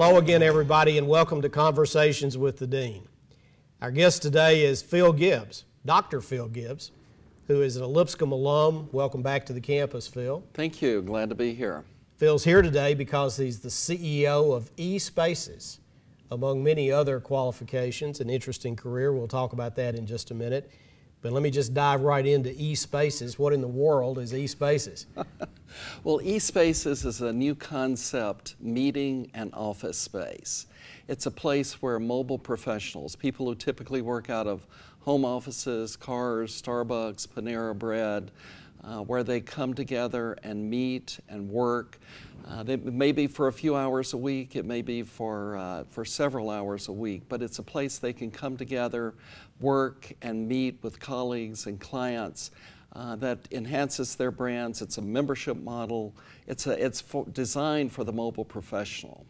Hello again, everybody, and welcome to Conversations with the Dean. Our guest today is Phil Gibbs, Dr. Phil Gibbs, who is an Lipscomb alum. Welcome back to the campus, Phil. Thank you. Glad to be here. Phil's here today because he's the CEO of eSpaces, among many other qualifications, an interesting career. We'll talk about that in just a minute. But let me just dive right into eSpaces. What in the world is eSpaces? Well, eSpaces is a new concept meeting and office space. It's a place where mobile professionals, people who typically work out of home offices, cars, Starbucks, Panera Bread, where they come together and meet and work. It may be for a few hours a week, it may be for several hours a week, but it's a place they can come together, work and meet with colleagues and clients that enhances their brands. It's a membership model. It's designed for the mobile professional.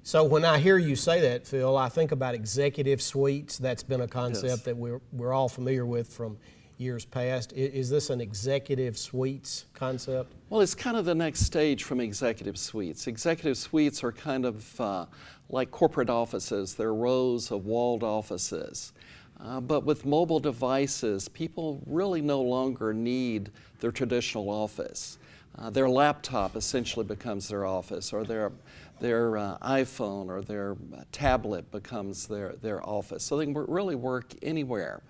So when I hear you say that, Phil, I think about executive suites. That's been a concept that we're all familiar with from years past. Is this an executive suites concept? Well, it's kind of the next stage from executive suites. Executive suites are kind of like corporate offices. They're rows of walled offices. But with mobile devices, people really no longer need their traditional office. Their laptop essentially becomes their office, or their iPhone or their tablet becomes their office. So they can really work anywhere.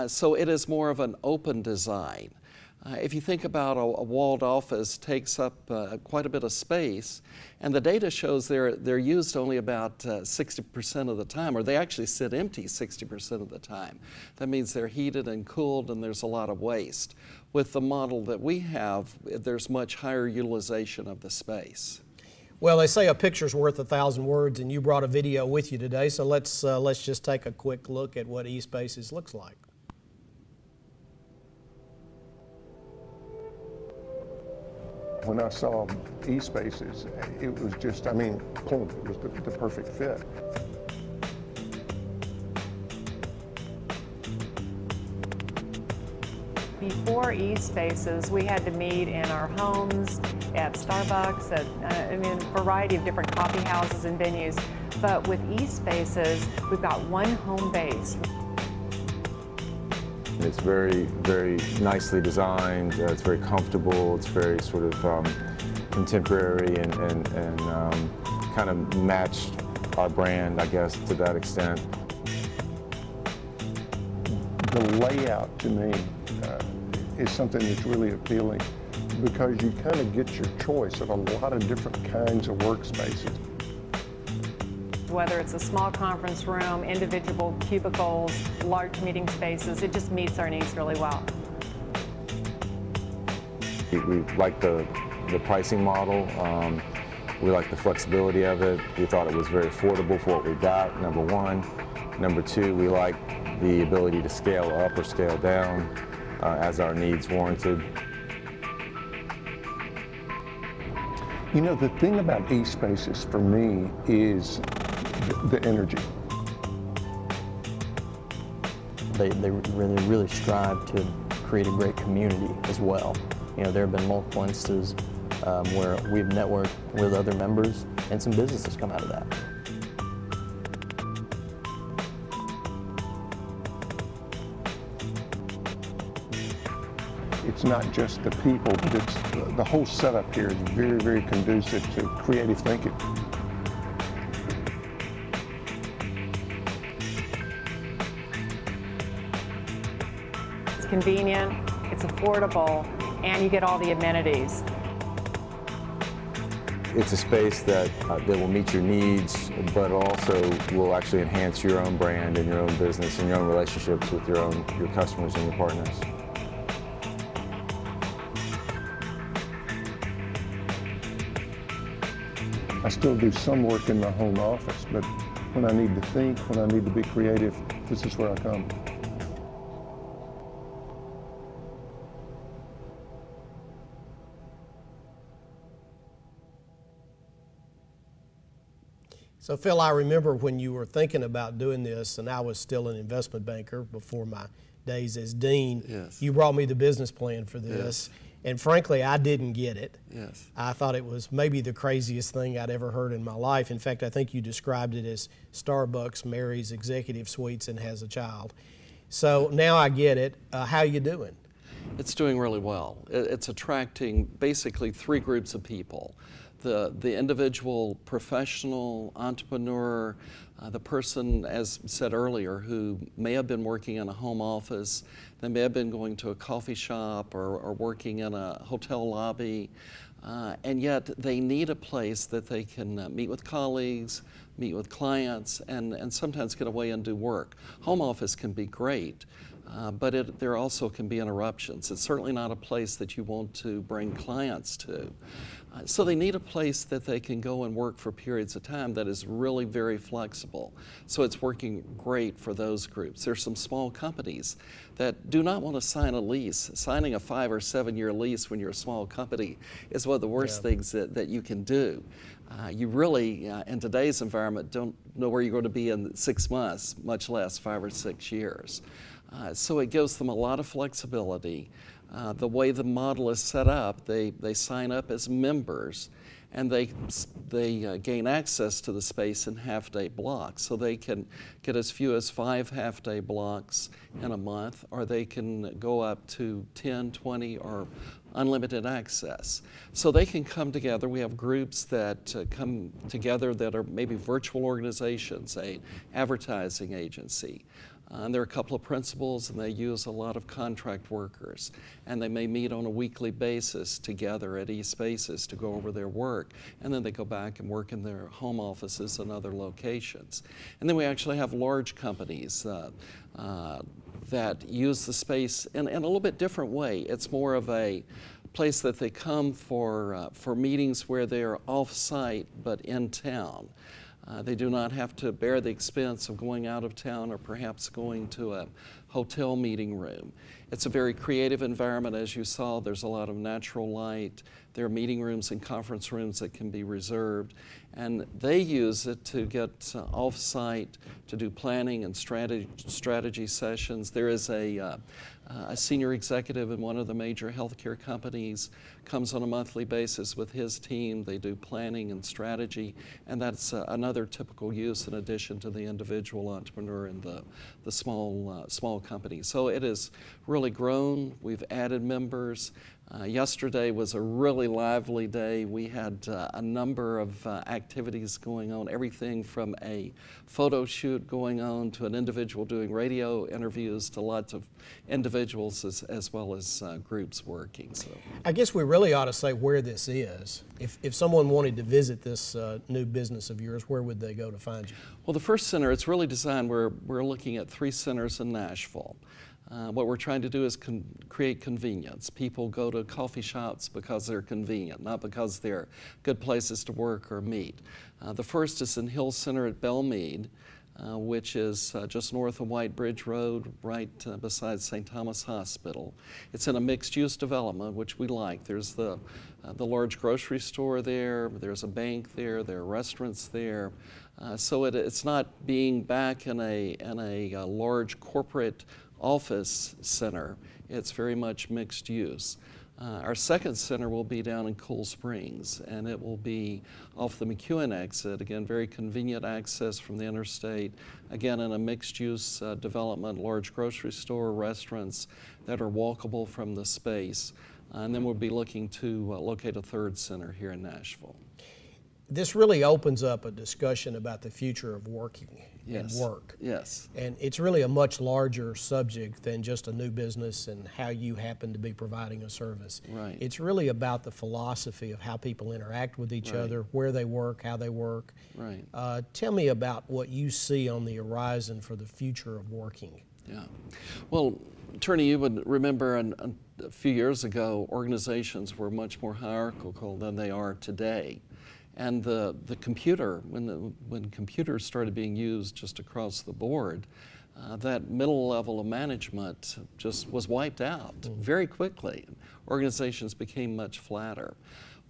So it is more of an open design. If you think about a walled office, takes up quite a bit of space, and the data shows they're used only about 60% of the time, or they actually sit empty 60% of the time. That means they're heated and cooled, and there's a lot of waste. With the model that we have, there's much higher utilization of the space. Well, they say a picture's worth 1,000 words, and you brought a video with you today, so let's just take a quick look at what eSpaces looks like. When I saw eSpaces, it was just, I mean, boom, it was the perfect fit. Before eSpaces, we had to meet in our homes, at Starbucks, at a variety of different coffee houses and venues. But with eSpaces, we've got one home base. It's very, very nicely designed. It's very comfortable. It's very sort of contemporary and kind of matched our brand, I guess, to that extent. The layout to me is something that's really appealing because you kind of get your choice of a lot of different kinds of workspaces. Whether it's a small conference room, individual cubicles, large meeting spaces, it just meets our needs really well. We like the pricing model. We like the flexibility of it. We thought it was very affordable for what we got, number one. Number two, we like the ability to scale up or scale down as our needs warranted. You know, the thing about eSpaces for me is the energy. They really strive to create a great community as well. You know, there have been multiple instances where we've networked with other members and some businesses come out of that. It's not just the people, but it's the whole setup here is very, very conducive to creative thinking. It's convenient, it's affordable, and you get all the amenities. It's a space that will meet your needs, but also will actually enhance your own brand and your own business and your own relationships with your customers and your partners. I still do some work in my home office, but when I need to think, when I need to be creative, this is where I come. So Phil, I remember when you were thinking about doing this, and I was still an investment banker before my days as dean. Yes. You brought me the business plan for this. Yes. And frankly, I didn't get it. Yes. I thought it was maybe the craziest thing I'd ever heard in my life. In fact, I think you described it as Starbucks marries executive suites and has a child. So now I get it. How you doing? It's doing really well. It's attracting basically three groups of people. The individual professional entrepreneur, the person, as said earlier, who may have been working in a home office, they may have been going to a coffee shop or working in a hotel lobby, and yet they need a place that they can meet with colleagues, meet with clients, and sometimes get away and do work. Home office can be great. But there also can be interruptions. It's certainly not a place that you want to bring clients to. So they need a place that they can go and work for periods of time that is really very flexible. So it's working great for those groups. There's some small companies that do not want to sign a lease. Signing a 5 or 7 year lease when you're a small company is one of the worst things that you can do. You really, in today's environment, don't know where you're going to be in 6 months, much less 5 or 6 years. So it gives them a lot of flexibility. The way the model is set up, they sign up as members, and they gain access to the space in half-day blocks. So they can get as few as 5 half-day blocks in a month, or they can go up to 10, 20, or unlimited access. So they can come together. We have groups that come together that are maybe virtual organizations, an advertising agency. And there are a couple of principals, and they use a lot of contract workers. And they may meet on a weekly basis together at eSpaces to go over their work. And then they go back and work in their home offices and other locations. And then we actually have large companies that use the space in a little bit different way. It's more of a place that they come for meetings where they are off-site but in town. They do not have to bear the expense of going out of town or perhaps going to a hotel meeting room. It's a very creative environment, as you saw. There's a lot of natural light. There are meeting rooms and conference rooms that can be reserved. And they use it to get off-site to do planning and strategy sessions. There is a senior executive in one of the major healthcare companies, comes on a monthly basis with his team. They do planning and strategy, and that's another typical use in addition to the individual entrepreneur and the small company. So it has really grown. We've added members. Yesterday was a really lively day. We had a number of activities going on, everything from a photo shoot going on to an individual doing radio interviews to lots of individuals as well as groups working. So I guess we really ought to say where this is. If someone wanted to visit this new business of yours, where would they go to find you? Well, the first center, it's really designed, we're looking at 3 centers in Nashville. What we're trying to do is create convenience. People go to coffee shops because they're convenient, not because they're good places to work or meet. The first is in Hill Center at Belmead, which is just north of White Bridge Road, right beside St. Thomas Hospital. It's in a mixed-use development, which we like. There's the large grocery store there, there's a bank there, there are restaurants there. So it's not being back in a large corporate office center. It's very much mixed use. Our second center will be down in Cool Springs, and it will be off the McEwen exit. Again, very convenient access from the interstate. Again, in a mixed-use development, large grocery store, restaurants that are walkable from the space. And then we'll be looking to locate a third center here in Nashville. This really opens up a discussion about the future of working and work. Yes. And it's really a much larger subject than just a new business and how you happen to be providing a service. Right. It's really about the philosophy of how people interact with each other, where they work, how they work. Right. Tell me about what you see on the horizon for the future of working. Yeah. Well, Attorney, you would remember a few years ago, organizations were much more hierarchical than they are today. And the computer, when computers started being used just across the board, that middle level of management just was wiped out very quickly. Organizations became much flatter.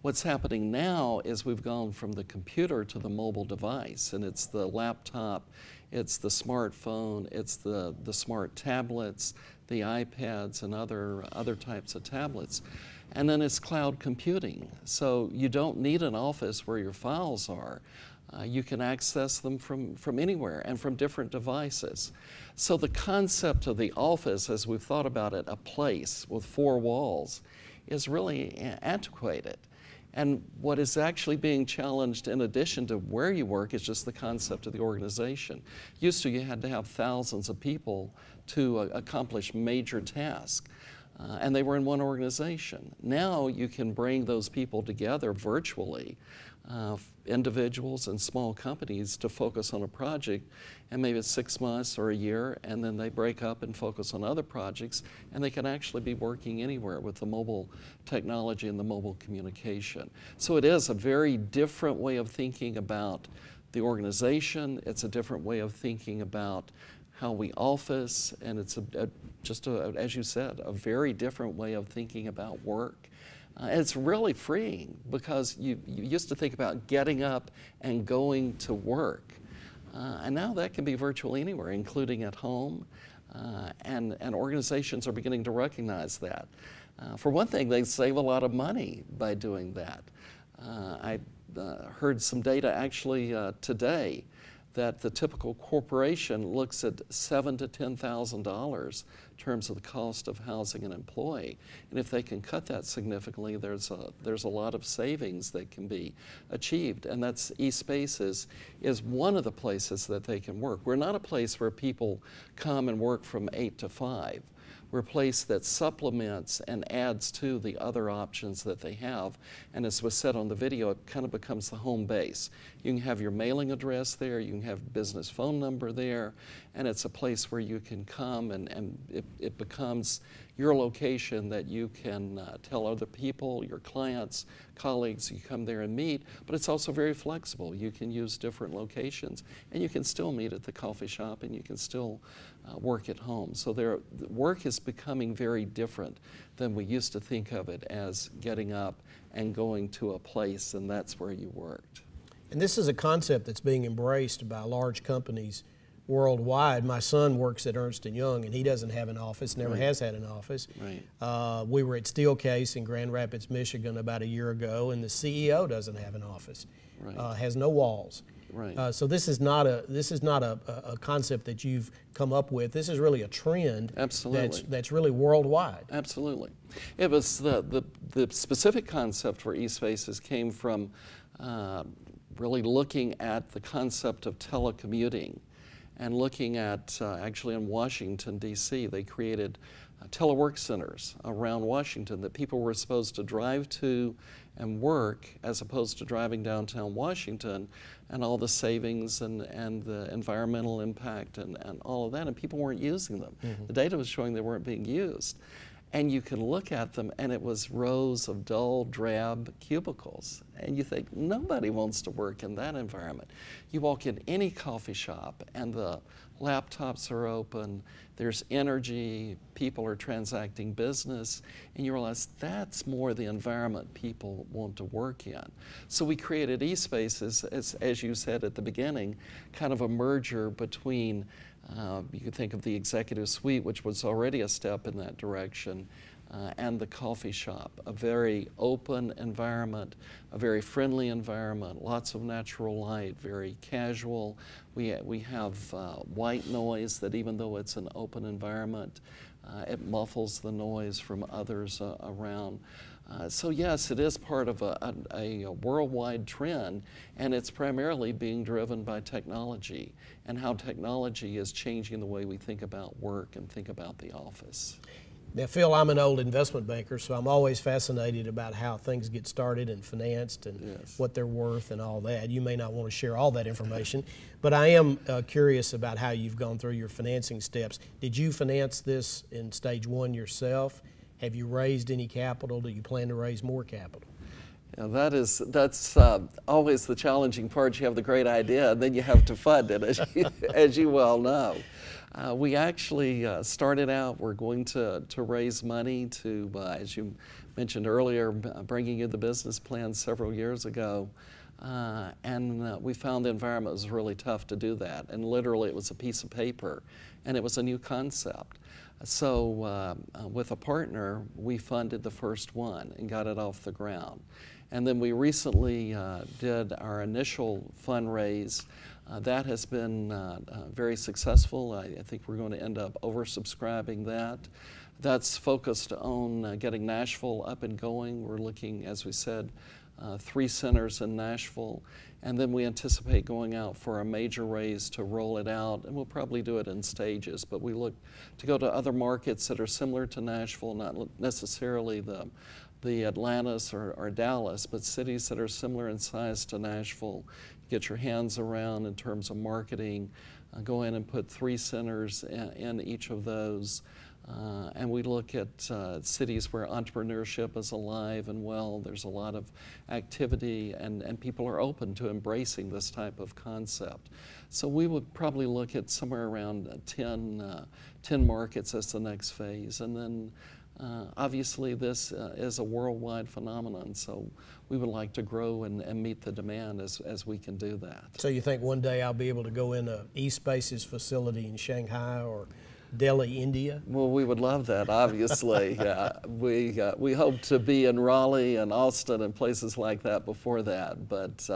What's happening now is we've gone from the computer to the mobile device, and it's the laptop, it's the smartphone, it's the smart tablets, the iPads, and other types of tablets. And then it's cloud computing. So you don't need an office where your files are. You can access them from anywhere and from different devices. So the concept of the office, as we've thought about it, a place with four walls, is really antiquated. And what is actually being challenged in addition to where you work is just the concept of the organization. Used to, you had to have thousands of people to accomplish major tasks. And they were in one organization. Now you can bring those people together virtually, individuals and small companies, to focus on a project, and maybe it's 6 months or a year, and then they break up and focus on other projects, and they can actually be working anywhere with the mobile technology and the mobile communication. So it is a very different way of thinking about the organization. It's a different way of thinking about how we office, and it's as you said, a very different way of thinking about work. And it's really freeing, because you used to think about getting up and going to work. And now that can be virtually anywhere, including at home. And organizations are beginning to recognize that. For one thing, they save a lot of money by doing that. I heard some data actually today that the typical corporation looks at $7,000 to $10,000 in terms of the cost of housing an employee. And if they can cut that significantly, there's a lot of savings that can be achieved. And that's eSpaces is one of the places that they can work. We're not a place where people come and work from 8 to 5. We're a place that supplements and adds to the other options that they have. And as was said on the video, it kind of becomes the home base. You can have your mailing address there, you can have business phone number there, and it's a place where you can come, and it becomes your location that you can tell other people, your clients, colleagues, you come there and meet. But it's also very flexible. You can use different locations, and you can still meet at the coffee shop, and you can still work at home. So work is becoming very different than we used to think of it as getting up and going to a place, and that's where you worked. And this is a concept that's being embraced by large companies worldwide. My son works at Ernst & Young, and he doesn't have an office, never has had an office. Right. We were at Steelcase in Grand Rapids, Michigan about a year ago, and the CEO doesn't have an office, Right. Has no walls. Right. So this is not a concept that you've come up with. This is really a trend. Absolutely. That's really worldwide. Absolutely. It was the specific concept for eSpaces came from really looking at the concept of telecommuting, and looking at actually in Washington, D.C., they created telework centers around Washington that people were supposed to drive to and work, as opposed to driving downtown Washington, and all the savings and the environmental impact and all of that, and people weren't using them. Mm-hmm. The data was showing they weren't being used. And you can look at them, and it was rows of dull, drab cubicles. And you think, nobody wants to work in that environment. You walk in any coffee shop, and the laptops are open, there's energy, people are transacting business, and you realize that's more the environment people want to work in. So we created eSpaces, as you said at the beginning, kind of a merger between you could think of the executive suite, which was already a step in that direction, and the coffee shop. A very open environment, a very friendly environment, lots of natural light, very casual. We have white noise that, even though it's an open environment, it muffles the noise from others around. So yes, it is part of a worldwide trend, and it's primarily being driven by technology and how technology is changing the way we think about work and think about the office. Now, Phil, I'm an old investment banker, so I'm always fascinated about how things get started and financed and Yes. what they're worth and all that. You may not want to share all that information, but I am curious about how you've gone through your financing steps. Did you finance this in stage one yourself? Have you raised any capital? Do you plan to raise more capital? Yeah, that's always the challenging part. You have the great idea, and then you have to fund it, as you well know. We actually started out, we're going to raise money to, as you mentioned earlier, bringing you the business plan several years ago. We found the environment was really tough to do that. And literally it was a piece of paper and it was a new concept. So with a partner, we funded the first one and got it off the ground. And then we recently did our initial fundraise. That has been very successful. I think we're going to end up oversubscribing that. That's focused on getting Nashville up and going. We're looking, as we said, 3 centers in Nashville, and then we anticipate going out for a major raise to roll it out, and we'll probably do it in stages, but we look to go to other markets that are similar to Nashville, not necessarily the Atlantis or Dallas, but cities that are similar in size to Nashville. Get your hands around in terms of marketing, go in and put 3 centers in each of those. And we look at cities where entrepreneurship is alive and well. There's a lot of activity and people are open to embracing this type of concept. So we would probably look at somewhere around 10 markets as the next phase. And then obviously this is a worldwide phenomenon, so we would like to grow and meet the demand as we can do that. So you think one day I'll be able to go in a eSpaces facility in Shanghai or Delhi, India? Well, we would love that, obviously. We hope to be in Raleigh and Austin and places like that before that, but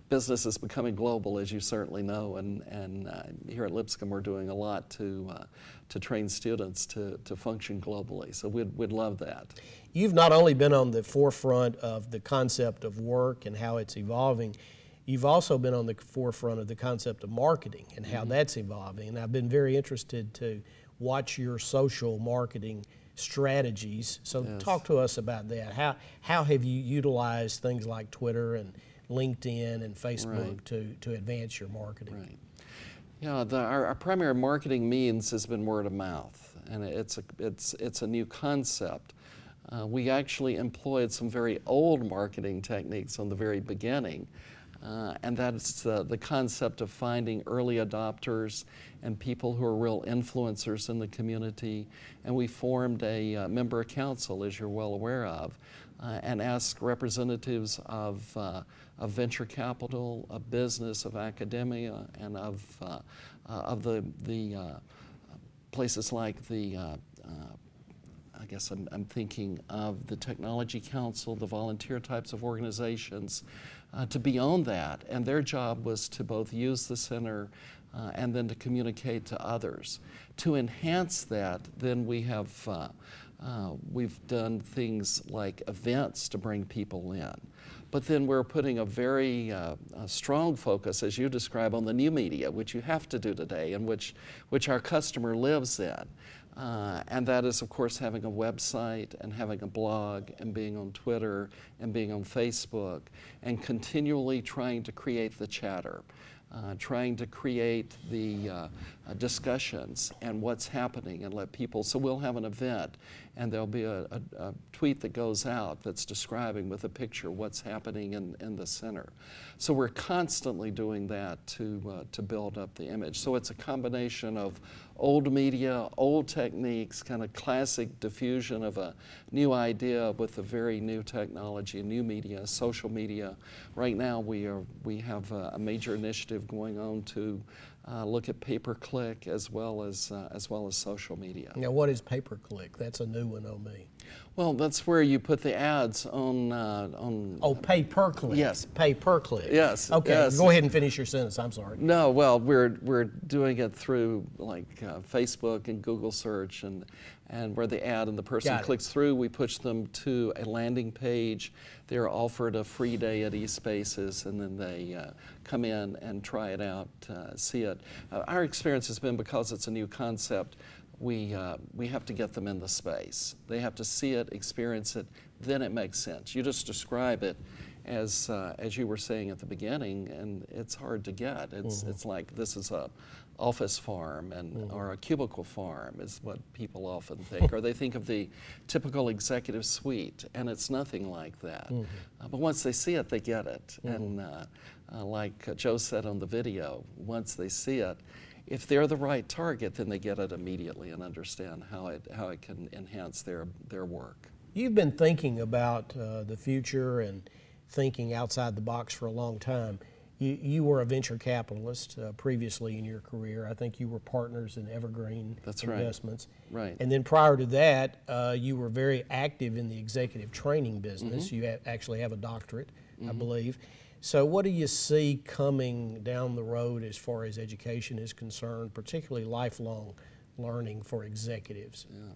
business is becoming global, as you certainly know, and here at Lipscomb we're doing a lot to train students to function globally, so we'd love that. You've not only been on the forefront of the concept of work and how it's evolving, you've also been on the forefront of the concept of marketing and how that's evolving. And I've been very interested to watch your social marketing strategies. So talk to us about that. How have you utilized things like Twitter and LinkedIn and Facebook to advance your marketing? Right. Yeah, our primary marketing means has been word of mouth, and it's a new concept. We actually employed some very old marketing techniques from the very beginning. And that's the concept of finding early adopters and people who are real influencers in the community. And we formed a member council, as you're well aware of, and asked representatives of venture capital, of business, of academia, and of the places like I guess I'm thinking of the Technology Council, the volunteer types of organizations, to be on that. And their job was to both use the center and then to communicate to others. To enhance that, then we have we've done things like events to bring people in. But then we're putting a very strong focus, as you describe, on the new media, which you have to do today and which our customer lives in. And that is, of course, having a website and having a blog and being on Twitter and being on Facebook and continually trying to create the chatter, trying to create the discussions and what's happening and let people, so we'll have an event and there'll be a tweet that goes out that's describing with a picture what's happening in the center. So we're constantly doing that to build up the image. So it's a combination of old media, old techniques, kind of classic diffusion of a new idea with a very new technology, new media, social media. Right now we have a major initiative going on to look at pay-per-click as well as social media. Now, what is pay-per-click? That's a new one on me. Well, that's where you put the ads on. Oh, pay-per-click. Yes. Pay-per-click. Yes. Okay. Yes. Go ahead and finish your sentence. I'm sorry. No. Well, we're doing it through like Facebook and Google search and where the ad and the person clicks through, we push them to a landing page. They're offered a free day at eSpaces, and then they come in and try it out, see it. Our experience has been, because it's a new concept, we have to get them in the space. They have to see it, experience it, then it makes sense. You just describe it as you were saying at the beginning, and it's hard to get. It's like this is a office farm or a cubicle farm is what people often think, or they think of the typical executive suite, and it's nothing like that. But once they see it, they get it. And like Joe said on the video, once they see it, if they're the right target, then they get it immediately and understand how it can enhance their work. You've been thinking about the future and thinking outside the box for a long time. You were a venture capitalist previously in your career. I think you were partners in Evergreen Investments. Right. And then prior to that, you were very active in the executive training business. You actually have a doctorate, I believe. So what do you see coming down the road as far as education is concerned, particularly lifelong learning for executives? Yeah.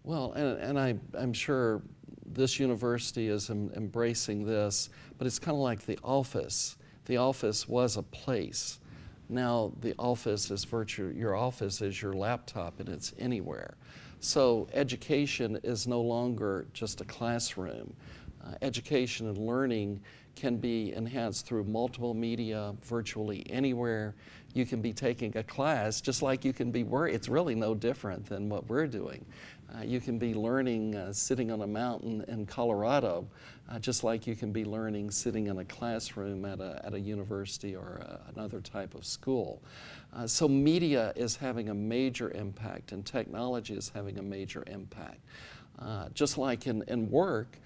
Well, and I'm sure this university is embracing this, but it's kind of like the office. The office was a place. Now the office is virtual. Your office is your laptop, and it's anywhere. So education is no longer just a classroom. Education and learning can be enhanced through multiple media, virtually anywhere. You can be taking a class just like you can be it's really no different than what we're doing. You can be learning sitting on a mountain in Colorado, just like you can be learning sitting in a classroom at a university or another type of school. So media is having a major impact, and technology is having a major impact. Just like in work,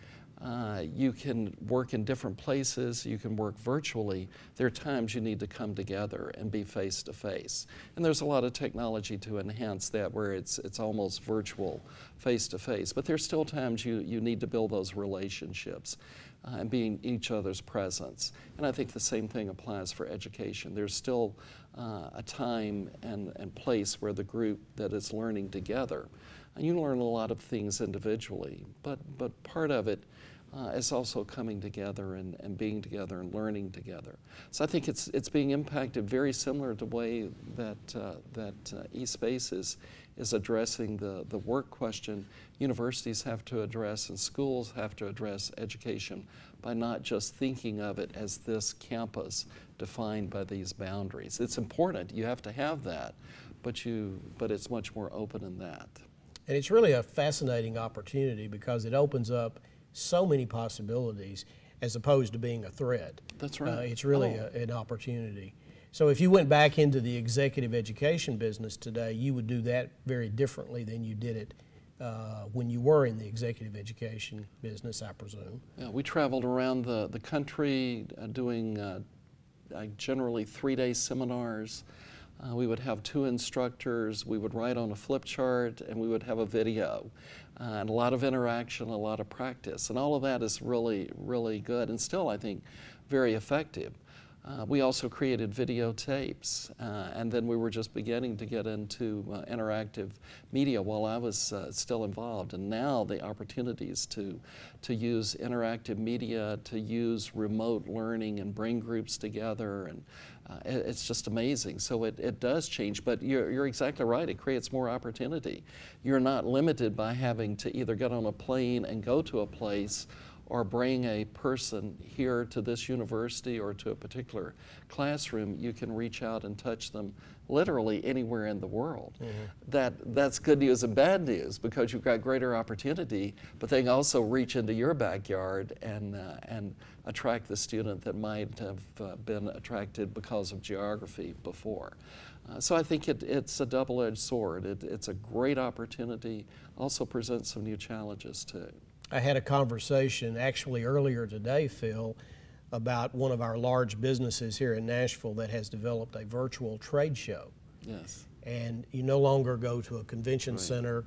you can work in different places, you can work virtually. There are times you need to come together and be face to face. And there's a lot of technology to enhance that where it's almost virtual face to face. But there's still times you need to build those relationships and be in each other's presence. And I think the same thing applies for education. There's still a time and place where the group that is learning together. And you learn a lot of things individually, but part of it is also coming together and being together and learning together. So I think it's being impacted very similar to the way that eSpace is addressing the work question. Universities have to address and schools have to address education by not just thinking of it as this campus defined by these boundaries. It's important, you have to have that, but it's much more open than that. And it's really a fascinating opportunity because it opens up so many possibilities as opposed to being a threat. That's right. It's really an opportunity. So if you went back into the executive education business today, you would do that very differently than you did it when you were in the executive education business, I presume. Yeah, we traveled around the country doing generally 3-day seminars. We would have 2 instructors, we would write on a flip chart, and we would have a video. And a lot of interaction, a lot of practice. And all of that is really, really good and still, I think, very effective. We also created videotapes, and then we were just beginning to get into interactive media while I was still involved. And now the opportunities to use interactive media, to use remote learning and bring groups together, and it's just amazing. So it does change, but you're exactly right. It creates more opportunity. You're not limited by having to either get on a plane and go to a place or bring a person here to this university or to a particular classroom. You can reach out and touch them literally anywhere in the world. That's good news and bad news because you've got greater opportunity, but they can also reach into your backyard and attract the student that might have been attracted because of geography before. So I think it's a double-edged sword. It's a great opportunity, also presents some new challenges too. I had a conversation actually earlier today, Phil, about one of our large businesses here in Nashville that has developed a virtual trade show. Yes. And you no longer go to a convention center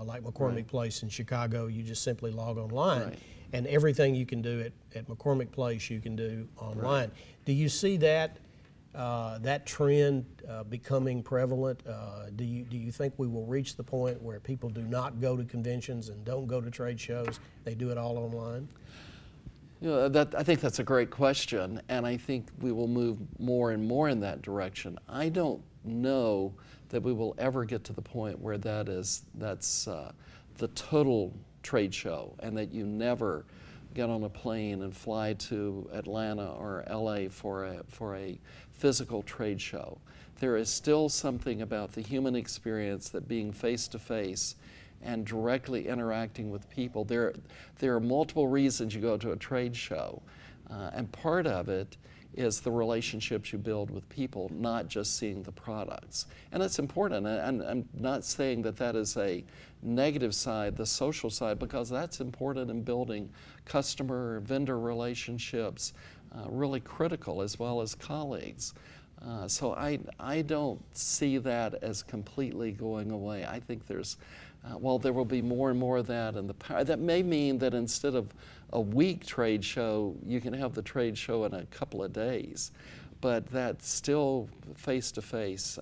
like McCormick Place in Chicago. You just simply log online. And everything you can do at McCormick Place, you can do online. Do you see that trend becoming prevalent? Do you think we will reach the point where people do not go to conventions and don't go to trade shows? They do it all online? You know, I think that's a great question, and I think we will move more and more in that direction. I don't know that we will ever get to the point where that's the total trade show, and that you never get on a plane and fly to Atlanta or LA for a physical trade show. There is still something about the human experience, that being face to face and directly interacting with people. There are multiple reasons you go to a trade show, and part of it is the relationships you build with people, not just seeing the products. And it's important, and I'm not saying that that is a negative side, the social side, because that's important in building customer, vendor relationships, really critical, as well as colleagues. So I don't see that as completely going away. I think there's, well, there will be more and more of that, and that may mean that instead of a week trade show, you can have the trade show in a couple of days. But that still face-to-face,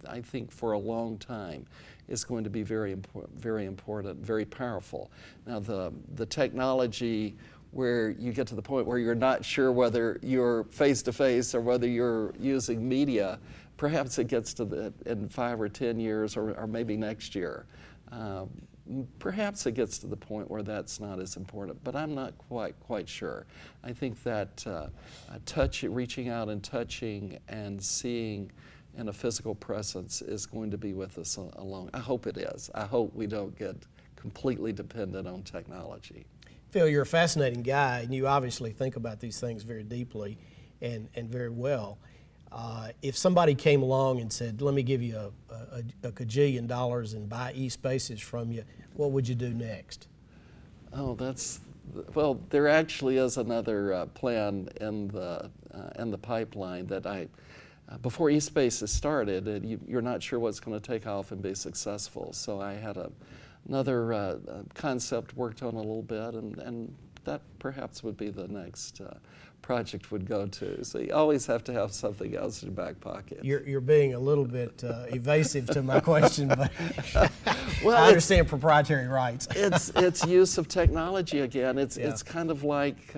I think for a long time, is going to be very important, very powerful. Now the technology where you get to the point where you're not sure whether you're face-to-face or whether you're using media, perhaps it gets to in 5 or 10 years or maybe next year. Perhaps it gets to the point where that's not as important, but I'm not quite sure. I think that reaching out and touching and seeing in a physical presence is going to be with us along. I hope it is. I hope we don't get completely dependent on technology. Phil, you're a fascinating guy, and you obviously think about these things very deeply and very well. If somebody came along and said, let me give you a gajillion dollars and buy eSpaces from you, what would you do next? Oh, well, there actually is another plan in the pipeline that before eSpaces started, you're not sure what's going to take off and be successful. So I had another concept worked on a little bit, and that perhaps would be the next project would go to. So you always have to have something else in your back pocket. You're being a little bit evasive to my question, but well, I understand proprietary rights. it's use of technology again. It's kind of like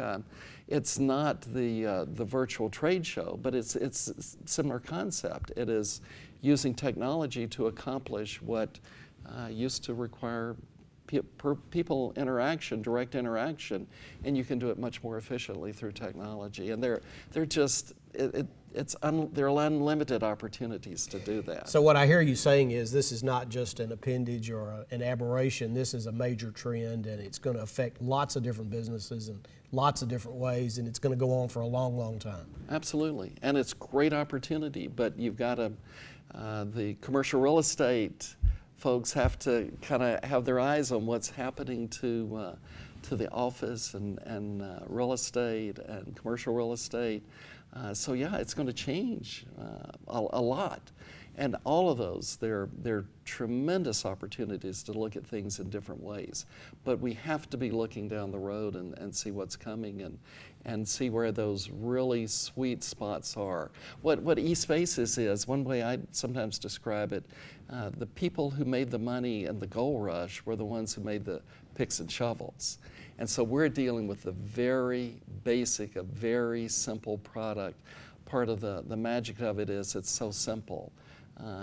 it's not the virtual trade show, but it's a similar concept. It is using technology to accomplish what used to require people interaction, direct interaction, and you can do it much more efficiently through technology. And there are unlimited opportunities to do that. So what I hear you saying is this is not just an appendage or an aberration. This is a major trend, and it's going to affect lots of different businesses in lots of different ways, and it's going to go on for a long, long time. Absolutely, and it's great opportunity, but you've got to, the commercial real estate folks have to kind of have their eyes on what's happening to the office and real estate and commercial real estate. So yeah, it's going to change a lot. And all of those, they're tremendous opportunities to look at things in different ways. But we have to be looking down the road and see what's coming and see where those really sweet spots are. What eSpaces is, one way I sometimes describe it, the people who made the money in the gold rush were the ones who made the picks and shovels. And so we're dealing with the very basic, a very simple product. Part of the magic of it is it's so simple.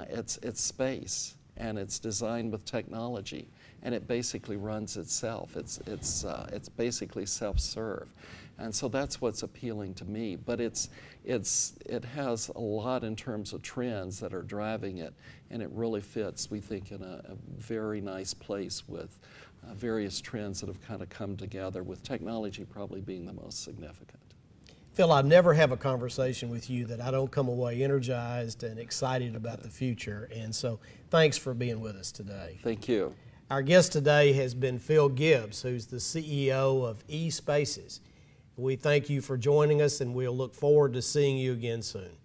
It's space, and it's designed with technology, and it basically runs itself. It's basically self-serve, and so that's what's appealing to me. But it has a lot in terms of trends that are driving it, and it really fits, we think, in a very nice place with various trends that have kind of come together, with technology probably being the most significant. Phil, I never have a conversation with you that I don't come away energized and excited about the future, and so thanks for being with us today. Thank you. Our guest today has been Phil Gibbs, who's the CEO of eSpaces. We thank you for joining us, and we'll look forward to seeing you again soon.